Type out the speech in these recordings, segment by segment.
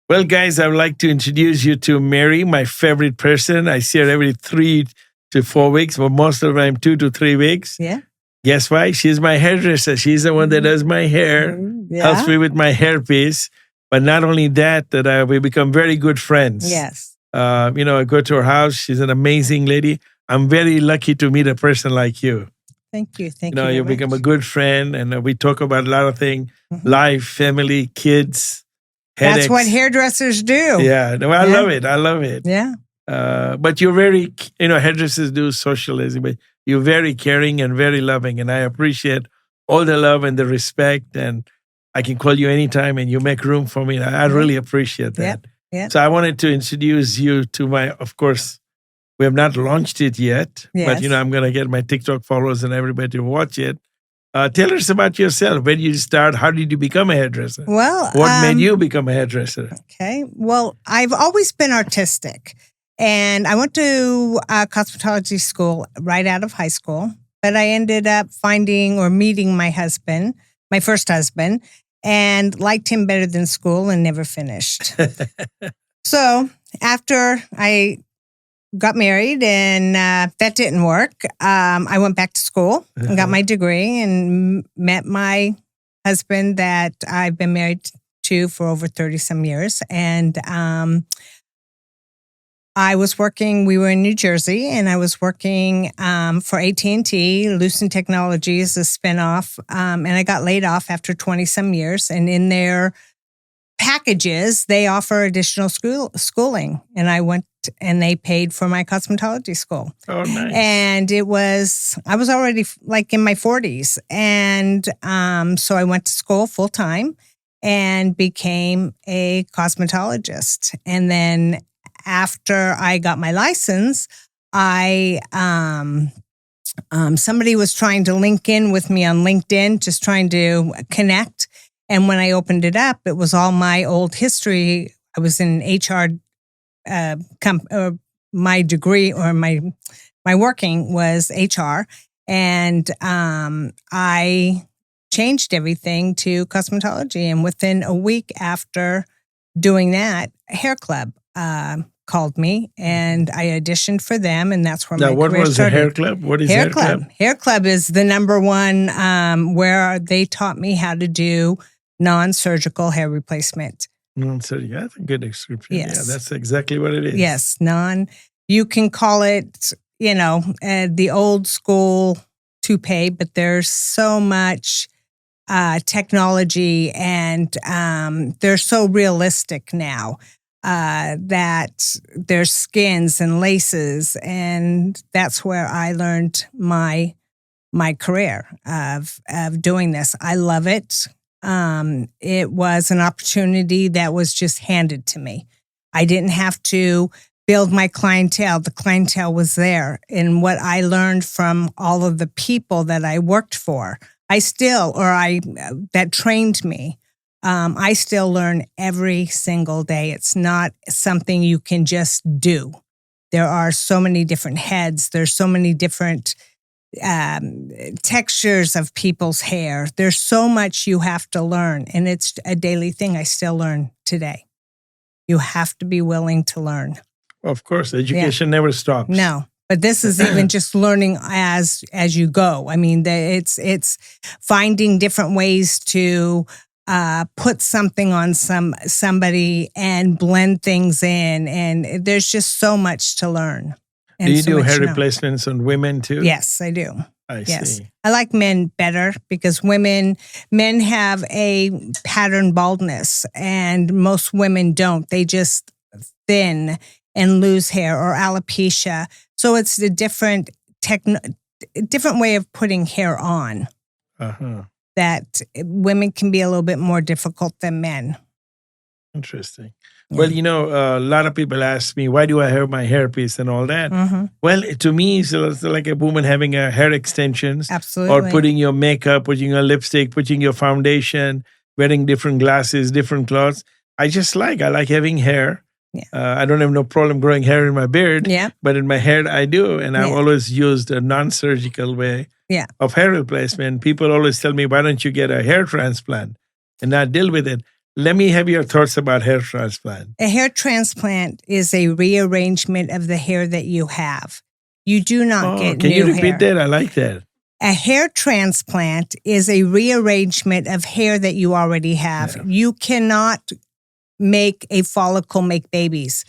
Well, guys, I would like to introduce you to Mary, my favorite person. I see her every 3 to 4 weeks, but most of the time 2 to 3 weeks. Yeah. Guess why? She's my hairdresser. She's the one that does my hair, helps me with my hairpiece. But not only that, we become very good friends. Yes. I go to her house. She's an amazing lady. I'm very lucky to meet a person like you. Thank you. Thank you. You become a good friend, and we talk about a lot of things: life, family, kids. Headaches. That's what hairdressers do. Yeah. No, I love it. I love it. Yeah. But you're very, hairdressers do socialism, but you're very caring and very loving. And I appreciate all the love and the respect. And I can call you anytime and you make room for me. I really appreciate that. Yeah. So I wanted to introduce you to of course, we have not launched it yet, but I'm going to get my TikTok followers and everybody to watch it. Tell us about yourself. Where did you start? How did you become a hairdresser? Well, what made you become a hairdresser? Okay. Well, I've always been artistic, and I went to cosmetology school right out of high school, but I ended up meeting my husband, my first husband, and liked him better than school and never finished. So after I got married and that didn't work. I went back to school and got my degree and met my husband that I've been married to for over 30 some years. And I was working, we were in New Jersey, and I was working for AT&T, Lucent Technologies, a spinoff. And I got laid off after 20 some years. And in their packages, they offer additional schooling. And I went and they paid for my cosmetology school. Oh, nice. And I was already like in my 40s. And so I went to school full time and became a cosmetologist. And then after I got my license, somebody was trying to link in with me on LinkedIn, just trying to connect. And when I opened it up, it was all my old history. I was in HR. My degree or my working was HR, and I changed everything to cosmetology. And within a week after doing that, Hair Club called me, and I auditioned for them, and that's where my what career was started. the Hair Club? What is Hair Club? Hair Club is the number one where they taught me how to do non-surgical hair replacement. So that's a good description. Yes. Yeah, that's exactly what it is. Yes, you can call it, the old school toupee, but there's so much technology and they're so realistic now that there's skins and laces. And that's where I learned my career of doing this. I love it. It was an opportunity that was just handed to me. I didn't have to build my clientele. The clientele was there. And what I learned from all of the people that I worked for, that trained me, I still learn every single day. It's not something you can just do. There are so many different heads. There's so many different textures of people's hair. There's so much you have to learn, and it's a daily thing I still learn today. You have to be willing to learn. Of course, education never stops. No, but this is even just learning as you go. I mean, it's finding different ways to put something on somebody and blend things in, and there's just so much to learn. Do you do hair replacements on women too? Yes, I do. I see. I like men better because men have a pattern baldness and most women don't. They just thin and lose hair or alopecia. So it's a different way of putting hair on. That women can be a little bit more difficult than men. Interesting. Well, a lot of people ask me, why do I have my hairpiece and all that? Mm-hmm. Well, to me, it's like a woman having a hair extensions. Absolutely. Or putting your makeup, putting your lipstick, putting your foundation, wearing different glasses, different clothes. I like having hair. Yeah. I don't have no problem growing hair in my beard. Yeah. But in my hair, I do. And I've always used a non-surgical way of hair replacement. People always tell me, why don't you get a hair transplant and not deal with it? Let me have your thoughts about hair transplant. A hair transplant is a rearrangement of the hair that you have. You do not get can new you repeat hair. that? I like that. A hair transplant is a rearrangement of hair that you already have. Yeah. You cannot make a follicle make babies.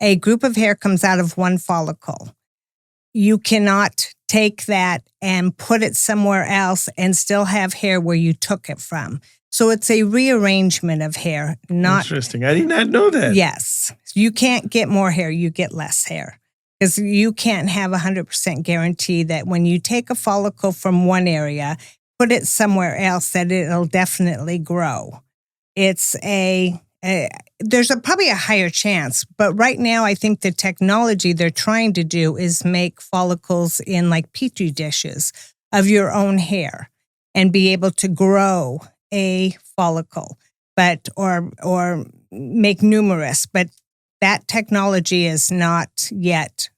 A group of hair comes out of one follicle. You cannot take that and put it somewhere else and still have hair where you took it from. So it's a rearrangement of hair, not. Interesting. I did not know that. Yes. You can't get more hair, you get less hair. Because you can't have 100% guarantee that when you take a follicle from one area, put it somewhere else, that it'll definitely grow. It's there's probably a higher chance, but right now I think the technology they're trying to do is make follicles in like petri dishes of your own hair and be able to grow a follicle, but or make numerous, but that technology is not yet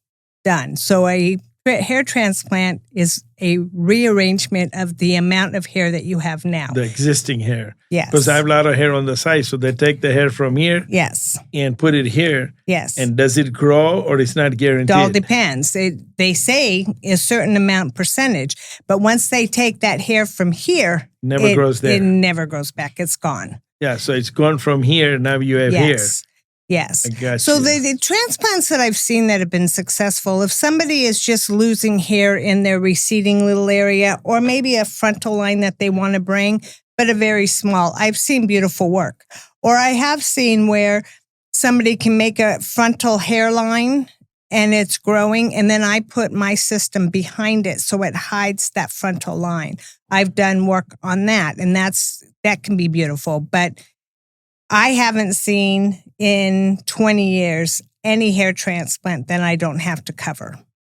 done. So a hair transplant is a rearrangement of the amount of hair that you have now. The existing hair. Yes. Because I have a lot of hair on the side. So they take the hair from here Yes. and put it here. Yes. And does it grow or it's not guaranteed? It all depends. They say a certain amount percentage, but once they take that hair from here, Never grows there. It never grows back. It's gone. Yeah, so it's gone from here. Now you have here. Yes. I got So you. the transplants that I've seen that have been successful, if somebody is just losing hair in their receding little area, or maybe a frontal line that they want to bring, but a very small, I've seen beautiful work. Or I have seen where somebody can make a frontal hairline and it's growing, and then I put my system behind it so it hides that frontal line. I've done work on that, and that can be beautiful. But I haven't seen in 20 years any hair transplant that I don't have to cover.